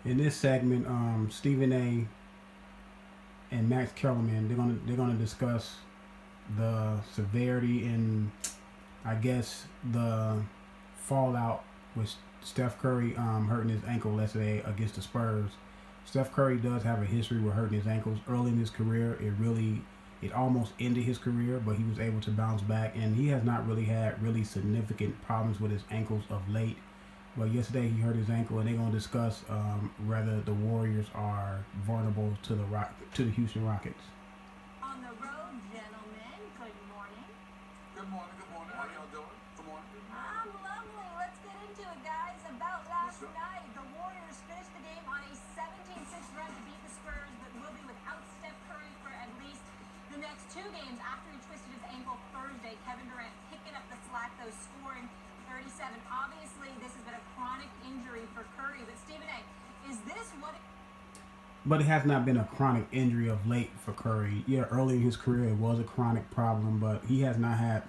In this segment, Stephen A. and Max Kellerman they're gonna discuss the severity and I guess the fallout with Steph Curry hurting his ankle yesterday against the Spurs. Steph Curry does have a history with hurting his ankles early in his career. It almost ended his career, but he was able to bounce back, and he has not really had really significant problems with his ankles of late. But yesterday he hurt his ankle, and they're gonna discuss whether the Warriors are vulnerable to the Houston Rockets. On the road, gentlemen. Good morning. Good morning, good morning. How y'all doing? Good morning. I'm lovely. Let's get into it, guys. About last What's up? night, the Warriors finished the game on a 17-6 run to beat the Spurs, but will be without Steph Curry for at least the next two games after he twisted his ankle Thursday. Kevin Durant picking up the slack, though, scoring 37. Obviously, this has been a chronic injury for Curry, but Stephen A., is this what But it has not been a chronic injury of late for Curry. Yeah, early in his career it was a chronic problem, but he has not had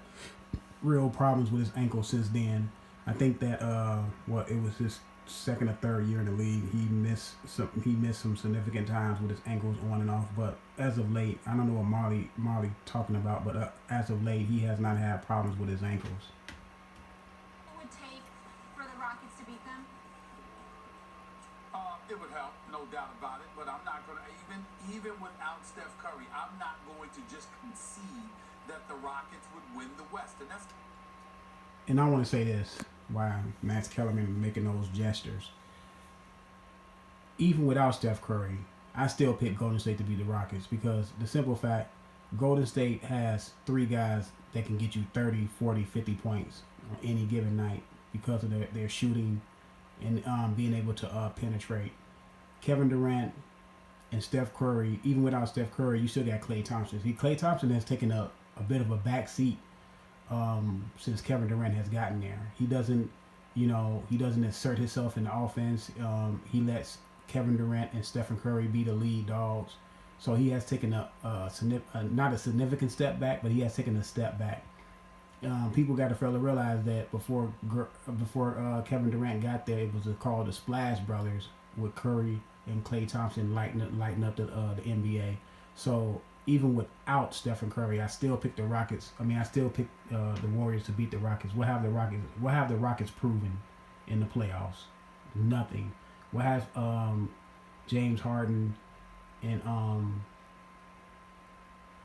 real problems with his ankle since then. I think that it was his second or third year in the league. He missed some significant times with his ankles on and off. But as of late, I don't know what Marley talking about, but as of late, he has not had problems with his ankles. it would take for the Rockets to beat them? It would help, no doubt about it. But I'm not gonna even without Steph Curry, I'm not going to just concede that the Rockets would win the West, and that's And I want to say this: why Max Kellerman making those gestures. Even without Steph Curry, I still pick Golden State to beat the Rockets because the simple fact, Golden State has three guys that can get you 30, 40, 50 points on any given night because of their shooting and being able to penetrate. Kevin Durant and Steph Curry, even without Steph Curry, you still got Klay Thompson. Klay Thompson has taken a bit of a back seat since Kevin Durant has gotten there. He doesn't assert himself in the offense. He lets Kevin Durant and Stephen Curry be the lead dogs. So he has taken not a significant step back, but he has taken a step back. People got to fail to realize that before Kevin Durant got there, it was called the Splash Brothers with Curry and Klay Thompson lighting up the NBA. So even without Stephen Curry, I still pick the Rockets. I still pick the Warriors to beat the Rockets. What have the Rockets proven in the playoffs? Nothing. What has James Harden and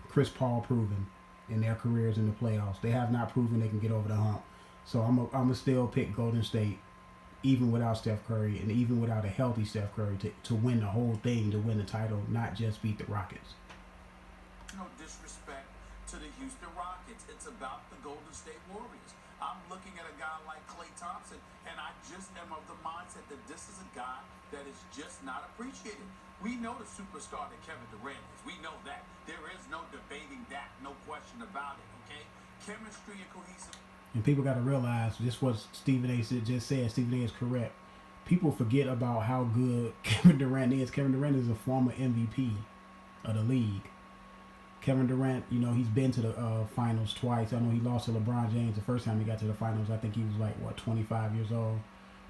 Chris Paul proven in their careers in the playoffs? They have not proven they can get over the hump. So I'm gonna still pick Golden State, even without Steph Curry and even without a healthy Steph Curry, to win the whole thing, to win the title, not just beat the Rockets. no disrespect to the Houston Rockets. It's about the Golden State Warriors. I'm looking at a guy like Klay Thompson, and I just am of the mindset that this is a guy that is just not appreciated. We know the superstar that Kevin Durant is. We know that. There is no debating that, no question about it, okay? Chemistry and cohesive. And people got to realize just what Stephen A. just said. Stephen A. is correct. People forget about how good Kevin Durant is. Kevin Durant is a former MVP of the league. Kevin Durant, he's been to the finals twice. I know he lost to LeBron James the first time he got to the finals. I think he was 25 years old.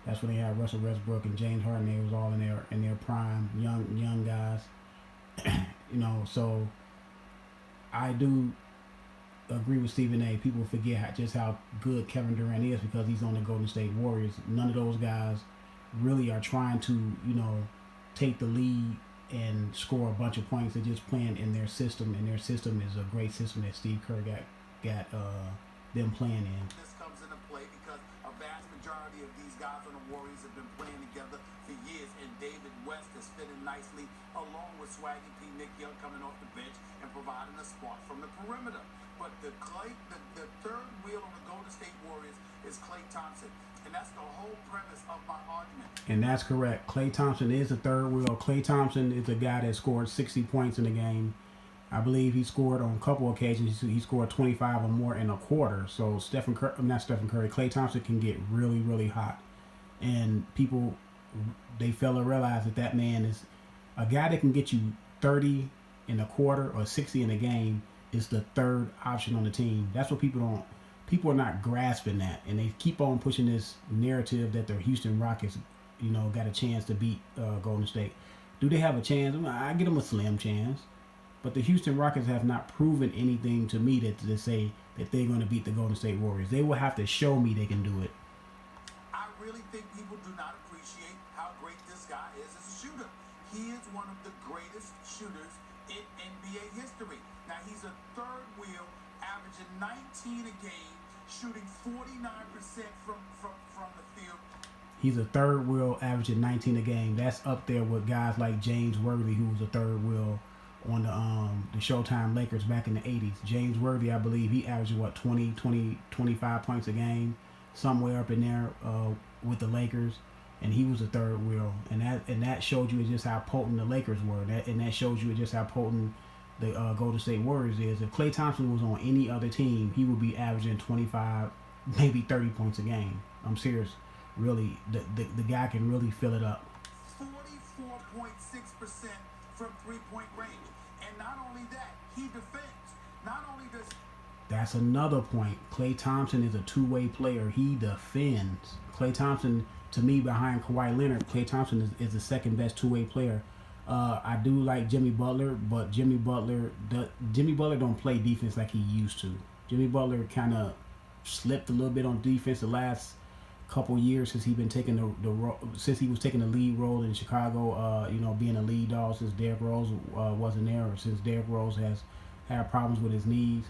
That's when they had Russell Westbrook and James Harden. They was all in their prime, young guys. So I do agree with Stephen A. People forget just how good Kevin Durant is because he's on the Golden State Warriors. None of those guys really are trying to, take the lead and score a bunch of points. They're just playing in their system, and their system is a great system that Steve Kerr got them playing in. This comes into play because a vast majority of these guys on the Warriors have been playing together for years, and David West has fit in nicely along with Swaggy P. Nick Young coming off the bench and providing a spark from the perimeter. But the third wheel on the Golden State Warriors is Klay Thompson. And that's the whole premise of my argument. And that's correct. Klay Thompson is the third wheel. Klay Thompson is the guy that scored 60 points in the game. I believe he scored on a couple occasions. He scored 25 or more in a quarter. So Klay Thompson can get really, really hot. And people, they fail to realize that man is a guy that can get you 30 in a quarter or 60 in a game is the third option on the team. That's what people are not grasping that, and they keep on pushing this narrative that the Houston Rockets got a chance to beat Golden State. Do they have a chance? I give them a slim chance. But the Houston Rockets have not proven anything to me to say that they're going to beat the Golden State Warriors. They will have to show me they can do it. I really think people do not appreciate how great this guy is as a shooter. He is one of the greatest shooters in NBA history. Now, he's a third wheel, averaging 19 a game, shooting 49% from the field. He's a third wheel, averaging 19 a game. That's up there with guys like James Worthy, who was a third wheel on the Showtime Lakers back in the 80s. James Worthy, I believe, he averaged, 25 points a game, somewhere up in there with the Lakers, and he was a third wheel. And that showed you just how potent the Lakers were. And that shows you just how potent the Golden State Warriors is. If Klay Thompson was on any other team, he would be averaging 25, maybe 30 points a game. I'm serious. Really, the guy can really fill it up. 44.6% from three-point range. And not only that, he defends. Not only does... That's another point. Klay Thompson is a two-way player. He defends. Klay Thompson, to me, behind Kawhi Leonard, Klay Thompson is the second best two-way player. I do like Jimmy Butler, but Jimmy Butler don't play defense like he used to. Jimmy Butler kind of slipped a little bit on defense the last couple years since he was taking the lead role in Chicago. Being a lead dog since Derrick Rose wasn't there, or since Derrick Rose has had problems with his knees.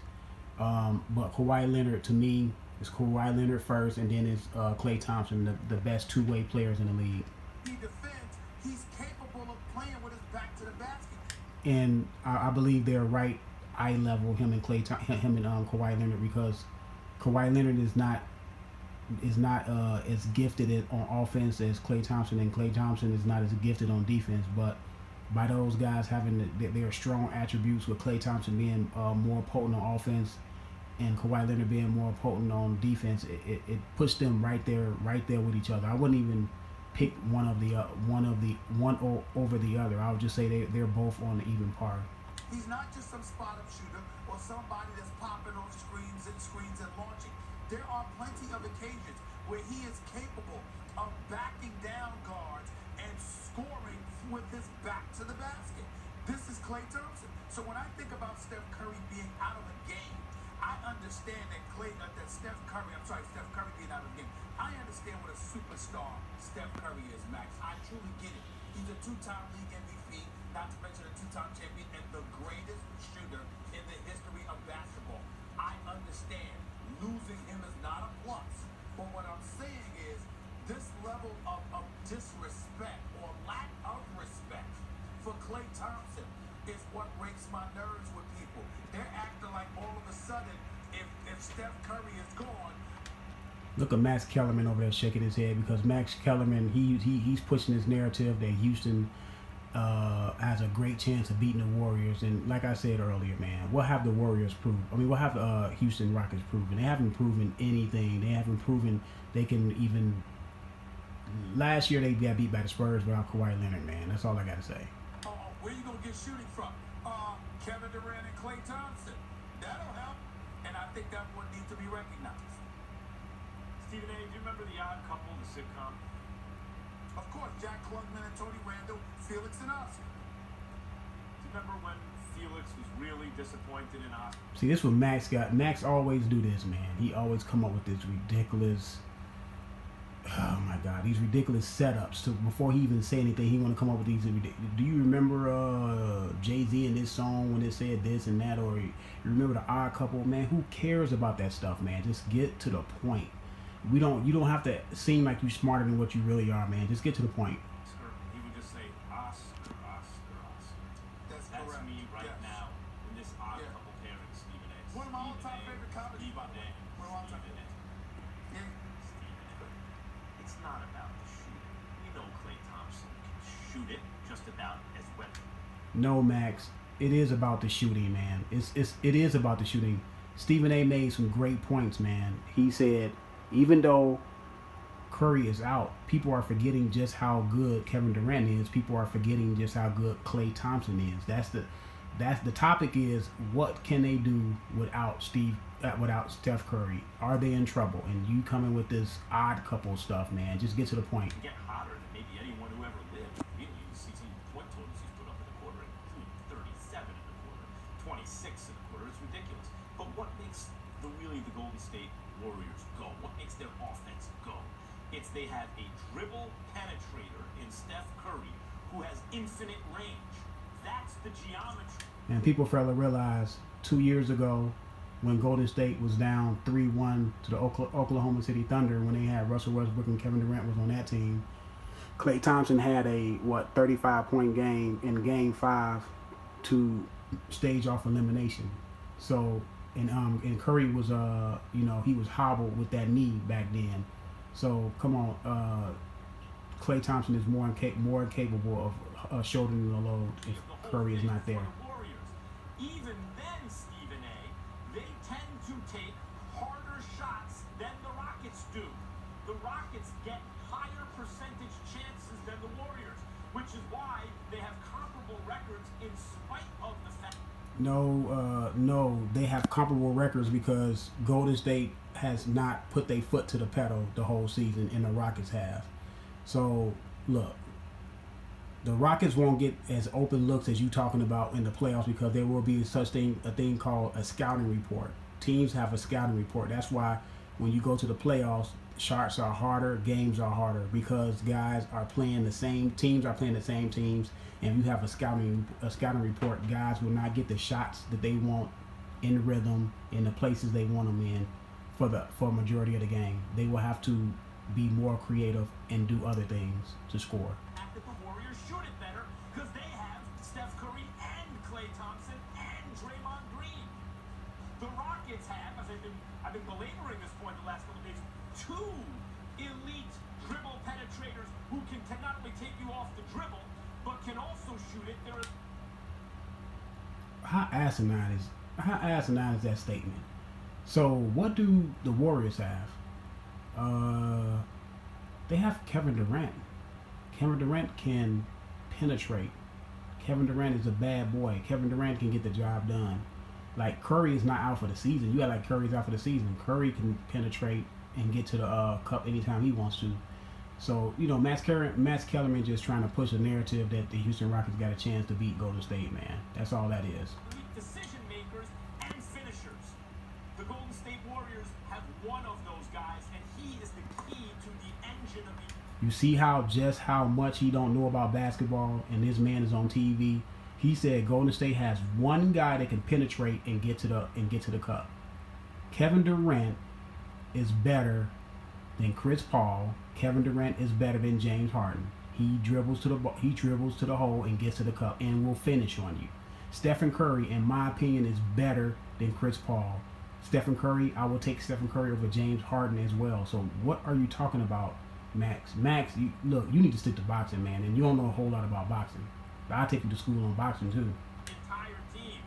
But Kawhi Leonard, to me, is Kawhi Leonard first, and then is Klay Thompson, the best two-way players in the league. He defends. He's capable of playing with his back to the basket. And I believe they're right eye level, him and Kawhi Leonard, because Kawhi Leonard is not as gifted on offense as Klay Thompson, and Klay Thompson is not as gifted on defense. But by those guys having their strong attributes, with Klay Thompson being more potent on offense and Kawhi Leonard being more potent on defense, it puts them right there with each other. I wouldn't even pick one over the other. I would just say they're both on the even par. He's not just some spot-up shooter or somebody that's popping on screens and launching. There are plenty of occasions where he is capable of backing down guards and scoring with his back to the basket. This is Klay Thompson. So when I think about Steph Curry being out of the game, I understand that Steph Curry being out of the game. I understand what a superstar Steph Curry is, Max. I truly get it. He's a two-time league MVP, not to mention a two-time champion, and the greatest shooter in the history of basketball. I understand. Losing him is not a plus. But what I'm saying is this level of disrespect or lack of respect for Klay Thompson is what breaks my nerves with people. They're acting like all of a sudden, if Steph Curry is gone. Look at Max Kellerman over there shaking his head, because Max Kellerman, he's pushing this narrative that Houston has a great chance of beating the Warriors. And like I said earlier, man, what have the Warriors proved? I mean, what have the Houston Rockets proven? They haven't proven anything. They haven't proven they can even... Last year they got beat by the Spurs without Kawhi Leonard, man. That's all I got to say. Where you going to get shooting from? Kevin Durant and Klay Thompson. That'll help. And I think that would need to be recognized. Stephen A., do you remember The Odd Couple, the sitcom? Of course, Jack Klugman and Tony Randall, Felix and Oscar. Do you remember when Felix was really disappointed in Oscar? See, this what Max got. Max always do this, man. He always come up with this ridiculous... Oh my God, these ridiculous setups. So before he even say anything, he want to come up with these. Do you remember Jay-Z in this song when it said this and that, or you remember The Odd Couple? Man, who cares about that stuff, man? Just get to the point. You don't have to seem like you're smarter than what you really are, man. Just get to the point. He would just say Oscar. That's correct. me right now in this Odd Couple pairing, Stephen A. One of my all-time favorite comedies. Stephen A. One of my all-time favorite. Yeah. It's not about the shooting. We know Klay Thompson can shoot it just about as well. No, Max. It is about the shooting, man. It is about the shooting. Stephen A. made some great points, man. He said, even though Curry is out, people are forgetting just how good Kevin Durant is. People are forgetting just how good Klay Thompson is. That's the topic is, what can they do without Steph Curry? Are they in trouble? And you coming with this Odd Couple stuff, man. Just get to the point. Get hotter than maybe It's ridiculous. But what makes the Golden State Warriors go? What makes their offense go? It's they have a dribble penetrator in Steph Curry who has infinite range. That's the geometry. And people fail to realize 2 years ago, when Golden State was down 3-1 to the Oklahoma City Thunder, when they had Russell Westbrook and Kevin Durant was on that team, Klay Thompson had a 35-point game in Game 5 to stage off elimination. So and Curry was he was hobbled with that knee back then. So come on, Klay Thompson is more capable of shouldering the load if Curry is not there. Even then, Stephen A., they tend to take harder shots than the Rockets do. The Rockets get higher percentage chances than the Warriors, which is why they have comparable records in spite of the fact. No, they have comparable records because Golden State has not put their foot to the pedal the whole season, and the Rockets have. So, look, the Rockets won't get as open looks as you talking about in the playoffs because there will be a thing called a scouting report. Teams have a scouting report. That's why when you go to the playoffs, shots are harder, games are harder because guys are playing the same teams, and you have a scouting report. Guys will not get the shots that they want in rhythm in the places they want them in for a majority of the game. They will have to be more creative and do other things to score. The Warriors shoot it better because they have Steph Curry and Klay Thompson and Draymond Green. The Rockets have, as I've been belaboring this point the last couple of days, two elite dribble penetrators who can not only take you off the dribble but can also shoot it. How asinine is that statement? So what do the Warriors have? They have Kevin Durant. Kevin Durant can penetrate. Kevin Durant is a bad boy. Kevin Durant can get the job done. Like, Curry is not out for the season. You got like Curry's out for the season. Curry can penetrate and get to the cup anytime he wants to. So, Max Kellerman just trying to push a narrative that the Houston Rockets got a chance to beat Golden State, man. That's all that is. Decision makers and finishers. The Golden State Warriors have one of those guys, and he is the key to the engine of the. You see how much he don't know about basketball, and this man is on TV. He said Golden State has one guy that can penetrate and get to the cup. Kevin Durant is better than Chris Paul. Kevin Durant is better than James Harden. He dribbles to the hole and gets to the cup and will finish on you. Stephen Curry, in my opinion, is better than Chris Paul. Stephen Curry, I will take Stephen Curry over James Harden as well. So what are you talking about, Max? Max, you need to stick to boxing, man, and you don't know a whole lot about boxing. But I'll take you to school on boxing, too. Entire team.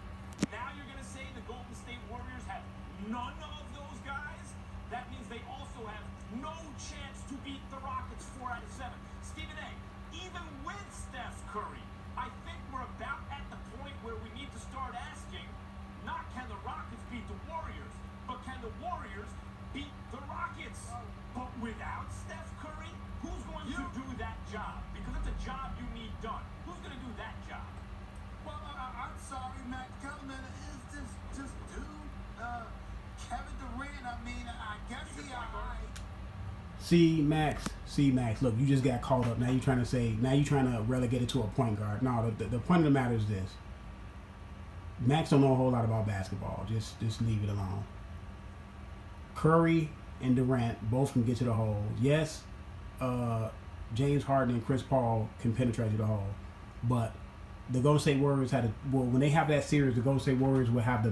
Now you're going to say the Golden State Warriors have none of those guys? That means they also have no chance to beat the Rockets 4 out of 7. Stephen A., even with Steph Curry, I think we're about at the point where we need to start asking, not can the Rockets beat the Warriors, but can the Warriors beat the Rockets? But without Steph Curry, who's going to do that job? Because it's a job you need done. Who's going to do that job? Well, I'm sorry, Matt Kellerman. Is this just dude, Kevin Durant? I mean, I guess he all right. See, Max, look, you just got caught up. Now you're trying to relegate it to a point guard. No, the point of the matter is this. Max don't know a whole lot about basketball. Just leave it alone. Curry and Durant both can get to the hole. Yes, James Harden and Chris Paul can penetrate to the hole. But the Golden State Warriors when they have that series, the Golden State Warriors will have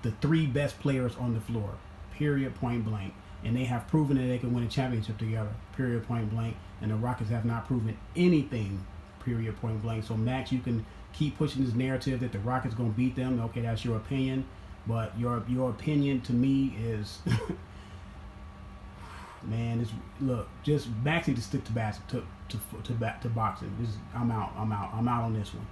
the three best players on the floor. Period, point blank. And they have proven that they can win a championship together. Period, point blank. And the Rockets have not proven anything. Period, point blank. So, Max, you can keep pushing this narrative that the Rockets going to beat them. Okay, that's your opinion. But your opinion to me is... Man, just Max need to stick to boxing. I'm out on this one.